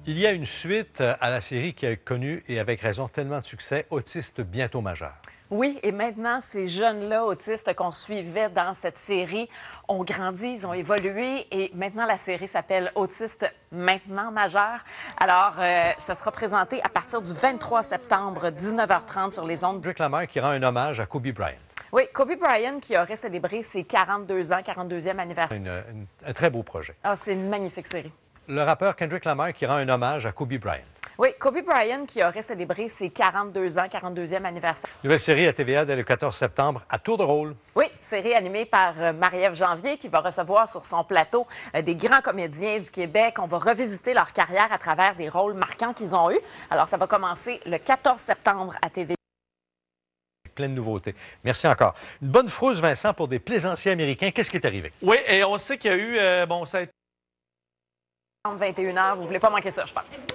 Il y a une suite à la série qui a connu, et avec raison, tellement de succès, Autistes bientôt majeurs. Oui, et maintenant, ces jeunes-là autistes qu'on suivait dans cette série ont grandi, ils ont évolué et maintenant, la série s'appelle Autistes maintenant majeurs. Alors, ça sera présenté à partir du 23 septembre, 19h30 sur les ondes. Kendrick Lamar qui rend un hommage à Kobe Bryant. Oui, Kobe Bryant qui aurait célébré ses 42 ans, 42e anniversaire. Un très beau projet. Ah, c'est une magnifique série. Le rappeur Kendrick Lamar qui rend un hommage à Kobe Bryant. Oui, Kobe Bryant qui aurait célébré ses 42 ans, 42e anniversaire. Nouvelle série à TVA dès le 14 septembre, à tour de rôle. Oui, série animée par Marie-Ève Janvier qui va recevoir sur son plateau des grands comédiens du Québec. On va revisiter leur carrière à travers des rôles marquants qu'ils ont eus. Alors, ça va commencer le 14 septembre à TVA. Plein de nouveautés. Merci encore. Une bonne frousse, Vincent, pour des plaisanciers américains. Qu'est-ce qui est arrivé? Oui, et on sait qu'il y a eu, ça a été 21h, vous ne voulez pas manquer ça, je pense.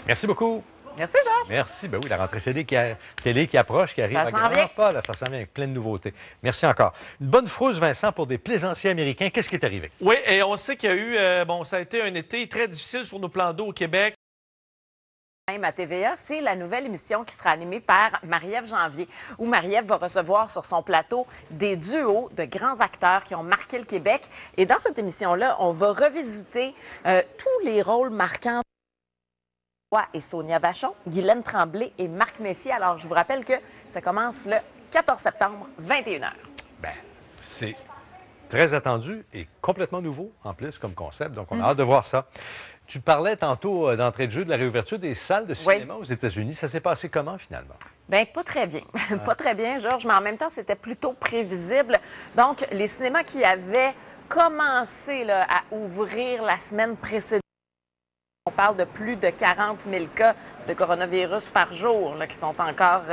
Merci beaucoup. Merci, Georges. Merci. Ben oui, la rentrée télé qui approche, qui arrive Ça à s'en grands vient. pas. Là, ça s'en vient avec plein de nouveautés. Merci encore. Une bonne frousse, Vincent, pour des plaisanciers américains. Qu'est-ce qui est arrivé? Oui, et on sait qu'il y a eu, ça a été un été très difficile sur nos plans d'eau au Québec. Même à TVA, c'est la nouvelle émission qui sera animée par Marie-Ève Janvier, où Marie-Ève va recevoir sur son plateau des duos de grands acteurs qui ont marqué le Québec. Et dans cette émission-là, on va revisiter tous les rôles marquants et Sonia Vachon, Guylaine Tremblay et Marc Messier. Alors, je vous rappelle que ça commence le 14 septembre, 21h. Bien, c'est très attendu et complètement nouveau, en plus, comme concept. Donc, on a hâte de voir ça. Tu parlais tantôt d'entrée de jeu de la réouverture des salles de cinéma aux États-Unis. Ça s'est passé comment, finalement? Bien, pas très bien. Pas très bien, Georges, mais en même temps, c'était plutôt prévisible. Donc, les cinémas qui avaient commencé là, à ouvrir la semaine précédente, on parle de plus de 40 000 cas de coronavirus par jour là, qui sont encore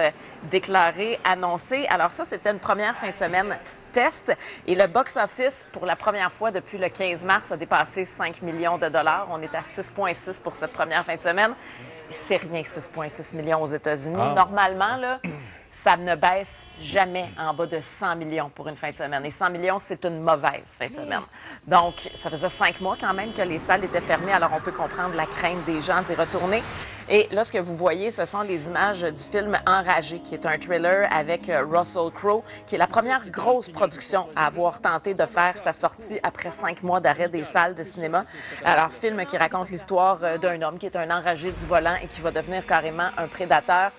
déclarés, annoncés. Alors ça, c'était une première fin de semaine test. Et le box-office, pour la première fois depuis le 15 mars, a dépassé 5 millions de dollars. On est à 6,6 pour cette première fin de semaine. C'est rien, 6,6 millions aux États-Unis. Normalement, là, ça ne baisse jamais en bas de 100 millions pour une fin de semaine. Et 100 millions, c'est une mauvaise fin de semaine. Donc, ça faisait 5 mois quand même que les salles étaient fermées, alors on peut comprendre la crainte des gens d'y retourner. Et là, ce que vous voyez, ce sont les images du film Enragé, qui est un thriller avec Russell Crowe, qui est la première grosse production à avoir tenté de faire sa sortie après 5 mois d'arrêt des salles de cinéma. Alors, film qui raconte l'histoire d'un homme qui est un enragé du volant et qui va devenir carrément un prédateur.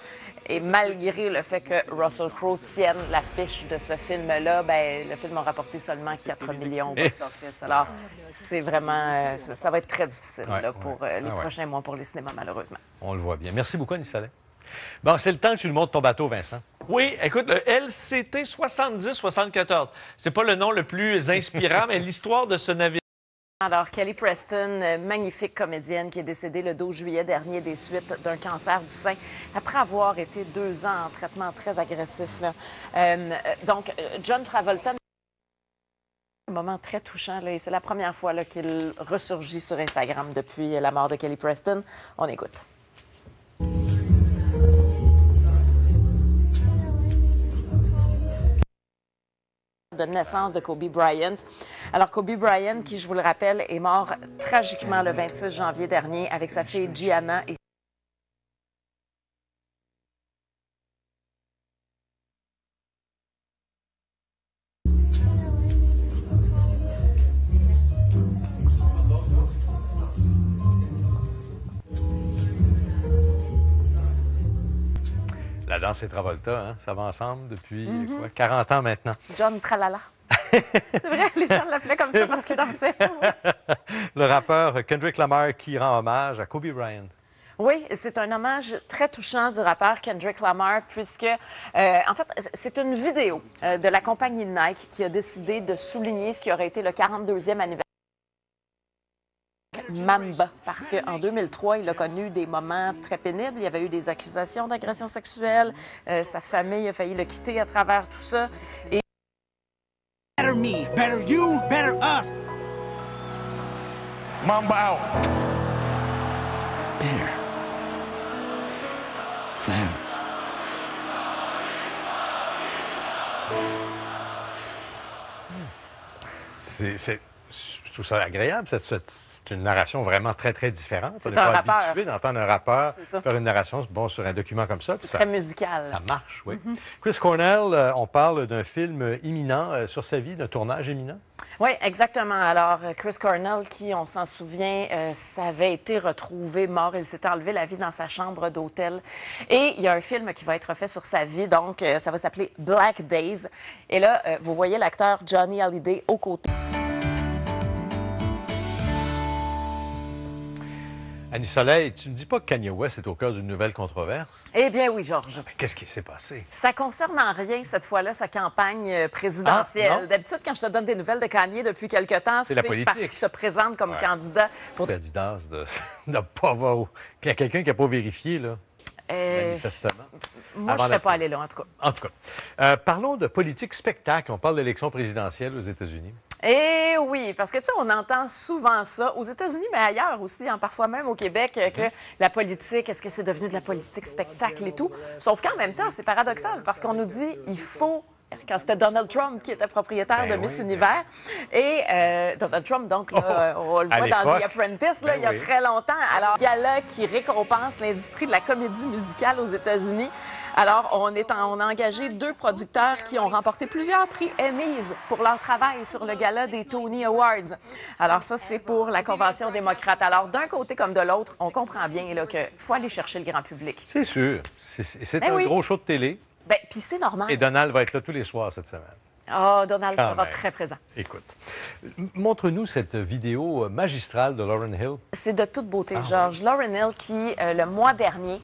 Et malgré le fait que Russell Crowe tienne l'affiche de ce film-là, ben, le film a rapporté seulement 4 millions au box-office. Alors, c'est vraiment... ça va être très difficile là, pour les prochains mois pour les cinémas, malheureusement. On le voit bien. Merci beaucoup, Annie Saleh. Bon, c'est le temps que tu nous montres ton bateau, Vincent. Oui, écoute, le LCT 7074. C'est pas le nom le plus inspirant, mais l'histoire de ce navire. Alors, Kelly Preston, magnifique comédienne qui est décédée le 12 juillet dernier des suites d'un cancer du sein après avoir été 2 ans en traitement très agressif. Là. Donc, John Travolta, un moment très touchant, là, et c'est la première fois là, qu'il ressurgit sur Instagram depuis la mort de Kelly Preston. On écoute. De naissance de Kobe Bryant. Alors, Kobe Bryant, qui, je vous le rappelle, est mort tragiquement le 26 janvier dernier avec sa fille Gianna et La danse et Travolta, hein? Ça va ensemble depuis quoi, 40 ans maintenant. John Tralala. C'est vrai, les gens l'appelaient comme ça parce qu'il dansait. Le rappeur Kendrick Lamar qui rend hommage à Kobe Bryant. Oui, c'est un hommage très touchant du rappeur Kendrick Lamar puisque, en fait, c'est une vidéo de la compagnie Nike qui a décidé de souligner ce qui aurait été le 42e anniversaire Mamba, parce qu'en 2003, il a connu des moments très pénibles. Il y avait eu des accusations d'agression sexuelle. Sa famille a failli le quitter à travers tout ça. Et Better me, better you, better us. Mamba out. Better. Forever. Je trouve ça agréable, cette c'est une narration vraiment très, très différente. C'est On n'est un pas rappeur. habitué d'entendre un rappeur C'est ça. faire une narration sur un document comme ça. puis C'est très musical. ça marche, oui. Chris Cornell, on parle d'un film imminent sur sa vie, d'un tournage imminent. Oui, exactement. Alors, Chris Cornell, qui, on s'en souvient, ça avait été retrouvé mort. Il s'était enlevé la vie dans sa chambre d'hôtel. Et il y a un film qui va être fait sur sa vie. Donc, ça va s'appeler Black Days. Et là, vous voyez l'acteur Johnny Hallyday aux côtés. Annie Soleil, tu ne dis pas que Kanye West est au cœur d'une nouvelle controverse? Eh bien oui, Georges. Mais qu'est-ce qui s'est passé? Ça concerne en rien, cette fois-là, sa campagne présidentielle. Ah, non? D'habitude, quand je te donne des nouvelles de Kanye depuis quelque temps, C'est la politique. parce qu'il se présente comme candidat pour... Adidas de ne pas avoir... Il y a quelqu'un qui n'a pas vérifié, là, manifestement. Moi, je Avant ne la- serais pas allée là, en tout cas. En tout cas, parlons de politique spectacle. On parle d'élection présidentielle aux États-Unis. Eh oui, parce que, tu sais, on entend souvent ça aux États-Unis, mais ailleurs aussi, hein, parfois même au Québec, que la politique, est-ce que c'est devenu de la politique spectacle et tout? Sauf qu'en même temps, c'est paradoxal, parce qu'on nous dit, il faut... Quand c'était Donald Trump qui était propriétaire Ben de Miss oui, Univers. Et Donald Trump, donc, là, on le à voit dans l'époque. The Apprentice, là, Ben il y a oui. très longtemps. Alors, gala qui récompense l'industrie de la comédie musicale aux États-Unis. Alors, on a engagé 2 producteurs qui ont remporté plusieurs prix Emmys pour leur travail sur le gala des Tony Awards. Alors, ça, c'est pour la Convention démocrate. Alors, d'un côté comme de l'autre, on comprend bien qu'il faut aller chercher le grand public. C'est sûr. C'est Ben un oui. gros show de télé. Bien, puis c'est normal. Et Donald va être là tous les soirs cette semaine. Ah, Donald Quand sera même. très présent. Écoute, montre-nous cette vidéo magistrale de Lauryn Hill. C'est de toute beauté, Georges. Lauryn Hill qui, le mois dernier,